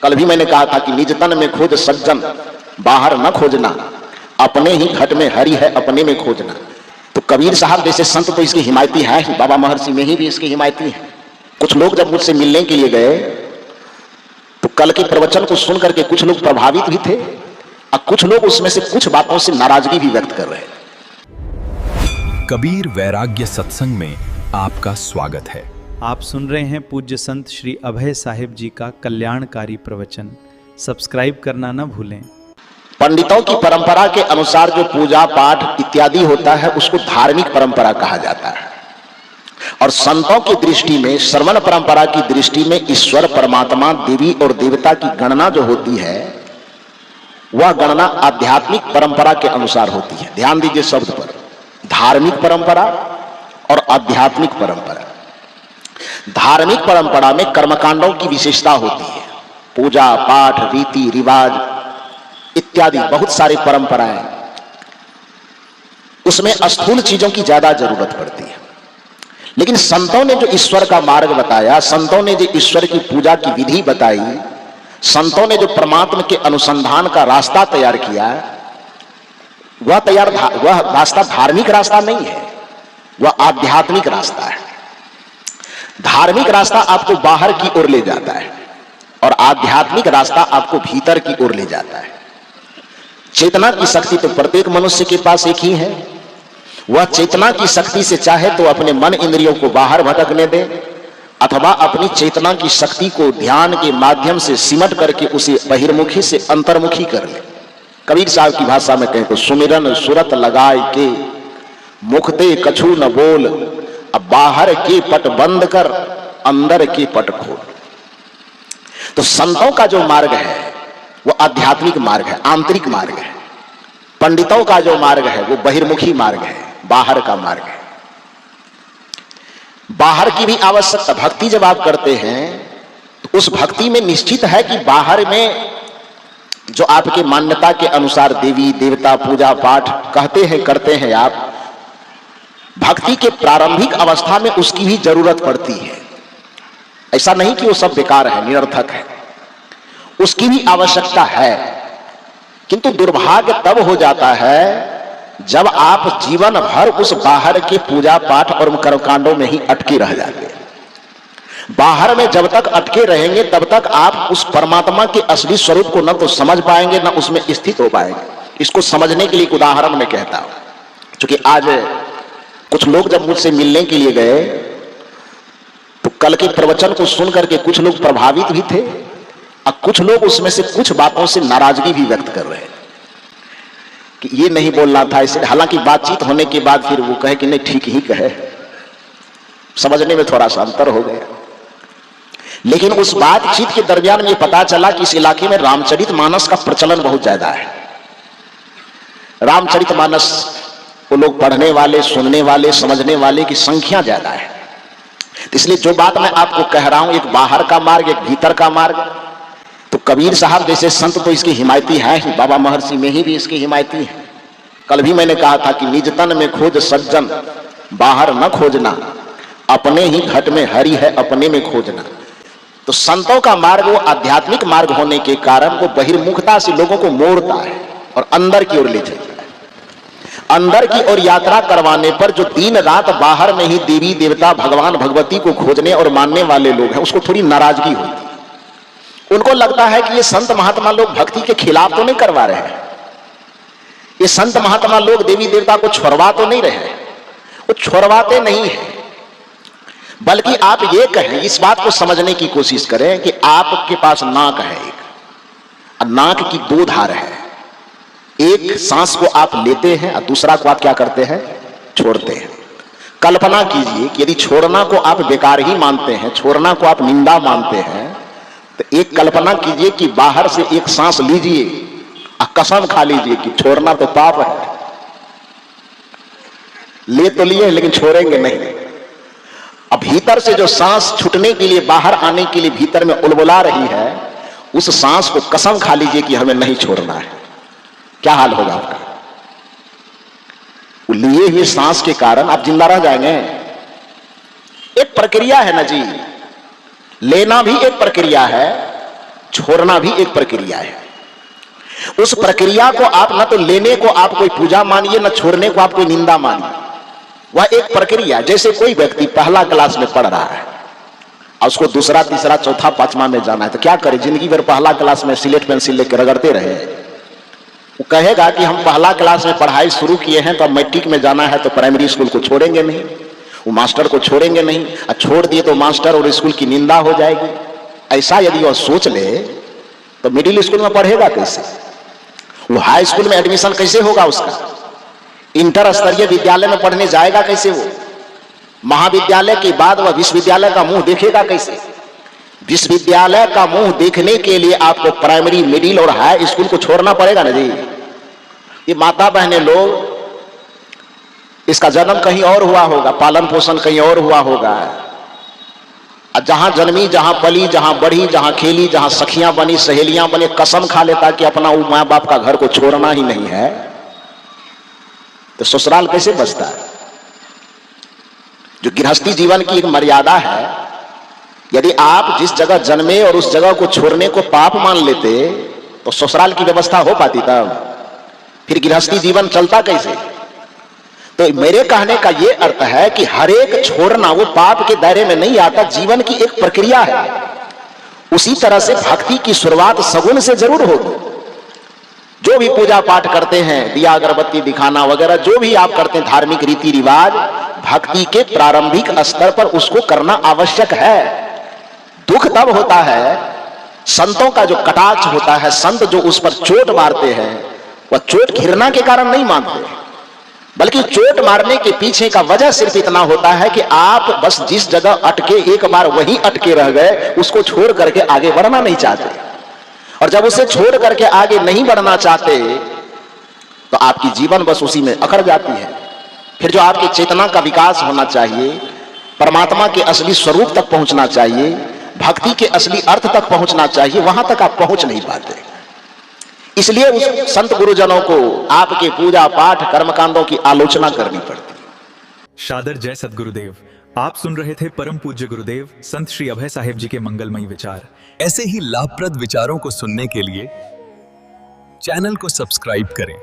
कल भी मैंने कहा था कि निज तन में खोज सज्जन, बाहर न खोजना, अपने ही घट में हरि है, अपने में खोजना। तो कबीर साहब जैसे संत तो इसकी हिमायती है ही, बाबा महर्षि में ही भी इसकी हिमायती है। कुछ लोग जब मुझसे मिलने के लिए गए तो कल के प्रवचन को सुन करके कुछ लोग प्रभावित भी थे और कुछ लोग उसमें से कुछ बातों से नाराजगी भी व्यक्त कर रहे हैं। कबीर वैराग्य सत्संग में आपका स्वागत है। आप सुन रहे हैं पूज्य संत श्री अभय साहिब जी का कल्याणकारी प्रवचन। सब्सक्राइब करना न भूलें। पंडितों की परंपरा के अनुसार जो पूजा पाठ इत्यादि होता है उसको धार्मिक परंपरा कहा जाता है, और संतों की दृष्टि में, श्रवण परंपरा की दृष्टि में ईश्वर परमात्मा देवी और देवता की गणना जो होती है वह गणना आध्यात्मिक परंपरा के अनुसार होती है। ध्यान दीजिए शब्द पर, धार्मिक परंपरा और आध्यात्मिक परंपरा। धार्मिक परंपरा में कर्मकांडों की विशेषता होती है, पूजा पाठ रीति रिवाज इत्यादि बहुत सारी परंपराएं, उसमें स्थूल चीजों की ज्यादा जरूरत पड़ती है। लेकिन संतों ने जो ईश्वर का मार्ग बताया, संतों ने जो ईश्वर की पूजा की विधि बताई, संतों ने जो परमात्मा के अनुसंधान का रास्ता तैयार किया, वह रास्ता धार्मिक रास्ता नहीं है, वह आध्यात्मिक रास्ता है। धार्मिक रास्ता आपको बाहर की ओर ले जाता है और आध्यात्मिक रास्ता आपको भीतर की ओर ले जाता है। चेतना की शक्ति तो प्रत्येक मनुष्य के पास एक ही है। वह चेतना की शक्ति से चाहे तो अपने मन इंद्रियों को बाहर भटकने दे अथवा अपनी चेतना की शक्ति को ध्यान के माध्यम से सिमट करके उसे बहिर्मुखी से अंतर्मुखी कर ले। कबीर साहब की भाषा में कहें तो सुमिरन सुरत लगाए के मुखते कछु न बोल, अब बाहर के पट बंद कर अंदर के पट खोल। तो संतों का जो मार्ग है वो आध्यात्मिक मार्ग है, आंतरिक मार्ग है। पंडितों का जो मार्ग है वो बहिर्मुखी मार्ग है, बाहर का मार्ग है। बाहर की भी आवश्यकता, भक्ति जब आप करते हैं तो उस भक्ति में निश्चित है कि बाहर में जो आपके मान्यता के अनुसार देवी देवता पूजा पाठ कहते हैं करते हैं आप, भक्ति के प्रारंभिक अवस्था में उसकी भी जरूरत पड़ती है। ऐसा नहीं कि वो सब बेकार है, निरर्थक है, उसकी भी आवश्यकता है। किंतु दुर्भाग्य तब हो जाता है जब आप जीवन भर उस बाहर के पूजा पाठ और कर्मकांडों में ही अटके रह जाते हैं। बाहर में जब तक अटके रहेंगे तब तक आप उस परमात्मा के असली स्वरूप को न तो समझ पाएंगे न उसमें स्थित हो पाएंगे। इसको समझने के लिए एक उदाहरण मैं कहता हूं, क्योंकि आज कुछ लोग जब मुझसे मिलने के लिए गए तो कल के प्रवचन को सुन करके कुछ लोग प्रभावित भी थे और कुछ लोग उसमें से कुछ बातों से नाराजगी भी व्यक्त कर रहे हैं कि ये नहीं बोलना था इसे। हालांकि बातचीत होने के बाद फिर वो कहे कि नहीं ठीक ही कहे, समझने में थोड़ा सा अंतर हो गया। लेकिन उस बातचीत के दरमियान में पता चला कि इस इलाके में रामचरितमानस का प्रचलन बहुत ज्यादा है। रामचरितमानस वो लोग पढ़ने वाले, सुनने वाले, समझने वाले की संख्या ज्यादा है। तो इसलिए जो बात मैं आपको कह रहा हूं, एक बाहर का मार्ग एक भीतर का मार्ग, तो कबीर साहब जैसे संत तो इसकी हिमायती है ही, बाबा महर्षि में ही भी इसकी हिमायती है। कल भी मैंने कहा था कि निज तन में खोज सज्जन, बाहर न खोजना, अपने ही घट में हरि है, अपने में खोजना। तो संतों का मार्ग वो आध्यात्मिक मार्ग होने के कारण वो बहिर्मुखता से लोगों को मोड़ता है और अंदर की ओर ले जाता है। अंदर की ओर यात्रा करवाने पर जो दिन रात बाहर में ही देवी देवता भगवान भगवती को खोजने और मानने वाले लोग हैं उसको थोड़ी नाराजगी होती है। उनको लगता है कि ये संत महात्मा लोग भक्ति के खिलाफ तो नहीं करवा रहे हैं, ये संत महात्मा लोग देवी देवता को छोड़वा तो नहीं रहे। वो छोड़वाते नहीं है, बल्कि आप ये कहें, इस बात को समझने की कोशिश करें कि आपके पास नाक है एक, और नाक की दो धार है। एक सांस को आप लेते हैं और दूसरा को आप क्या करते हैं, छोड़ते हैं। कल्पना कीजिए कि यदि छोड़ना को आप बेकार ही मानते हैं, छोड़ना को आप निंदा मानते हैं, तो एक कल्पना कीजिए कि बाहर से एक सांस लीजिए और कसम खा लीजिए कि छोड़ना तो पाप है। ले तो लिए लेकिन छोड़ेंगे नहीं। अब भीतर से जो सांस छूटने के लिए, बाहर आने के लिए भीतर में उलबुला रही है, उस सांस को कसम खा लीजिए कि हमें नहीं छोड़ना है। क्या हाल होगा आपका? लिए हुए सांस के कारण आप जिंदा रह जाएंगे। एक प्रक्रिया है ना जी, लेना भी एक प्रक्रिया है, छोड़ना भी एक प्रक्रिया है। उस प्रक्रिया को आप न तो लेने को आप कोई पूजा मानिए, न छोड़ने को आप कोई निंदा मानिए। वह एक प्रक्रिया। जैसे कोई व्यक्ति पहला क्लास में पढ़ रहा है और उसको दूसरा, तीसरा, चौथा, पांचवा में जाना है, तो क्या करे? जिंदगी भर पहला क्लास में सिलेट पेंसिल लेकर रगड़ते रहे? वो कहेगा कि हम पहला क्लास में पढ़ाई शुरू किए हैं, तो अब मैट्रिक में जाना है, तो प्राइमरी स्कूल को छोड़ेंगे नहीं, वो मास्टर को छोड़ेंगे नहीं, और छोड़ दिए तो मास्टर और स्कूल की निंदा हो जाएगी। ऐसा यदि वह सोच ले तो मिडिल स्कूल में पढ़ेगा कैसे? वो हाई स्कूल में एडमिशन कैसे होगा उसका? इंटर स्तरीय विद्यालय में पढ़ने जाएगा कैसे? वो महाविद्यालय के बाद वह विश्वविद्यालय का मुंह देखेगा कैसे? विश्वविद्यालय का मुंह देखने के लिए आपको प्राइमरी, मिडिल और हाई स्कूल को छोड़ना पड़ेगा ना जी। ये माता बहनें लोग, इसका जन्म कहीं और हुआ होगा, पालन पोषण कहीं और हुआ होगा, जहां जन्मी, जहां पली, जहां बढ़ी, जहां खेली, जहां सखियां बनी, सहेलियां बनी, कसम खा लेता कि अपना वो माँ बाप का घर को छोड़ना ही नहीं है, तो ससुराल कैसे बचता है? जो गृहस्थी जीवन की एक मर्यादा है, यदि आप जिस जगह जन्मे और उस जगह को छोड़ने को पाप मान लेते तो ससुराल की व्यवस्था हो पाती? तब फिर गृहस्थी जीवन चलता कैसे? तो मेरे कहने का यह अर्थ है कि हर एक छोड़ना वो पाप के दायरे में नहीं आता, जीवन की एक प्रक्रिया है। उसी तरह से भक्ति की शुरुआत सगुन से जरूर होगी। जो भी पूजा पाठ करते हैं, दिया अगरबत्ती दिखाना वगैरह जो भी आप करते हैं, धार्मिक रीति रिवाज, भक्ति के प्रारंभिक स्तर पर उसको करना आवश्यक है। दुख तब होता है, संतों का जो कटाक्ष होता है, संत जो उस पर चोट मारते हैं, वह चोट घृणा के कारण नहीं मारते, बल्कि चोट मारने के पीछे का वजह सिर्फ इतना होता है कि आप बस जिस जगह अटके, एक बार वहीं अटके रह गए, उसको छोड़ करके आगे बढ़ना नहीं चाहते। और जब उसे छोड़ करके आगे नहीं बढ़ना चाहते तो आपकी जीवन बस उसी में अकड़ जाती है। फिर जो आपकी चेतना का विकास होना चाहिए, परमात्मा के असली स्वरूप तक पहुंचना चाहिए, भक्ति के असली अर्थ तक पहुंचना चाहिए, वहां तक आप पहुंच नहीं पाते। इसलिए उस संत गुरुजनों को आपके पूजा पाठ कर्मकांडों की आलोचना करनी पड़ती। शादर जय सद्गुरुदेव। आप सुन रहे थे परम पूज्य गुरुदेव संत श्री अभय साहिब जी के मंगलमयी विचार। ऐसे ही लाभप्रद विचारों को सुनने के लिए चैनल को सब्सक्राइब करें।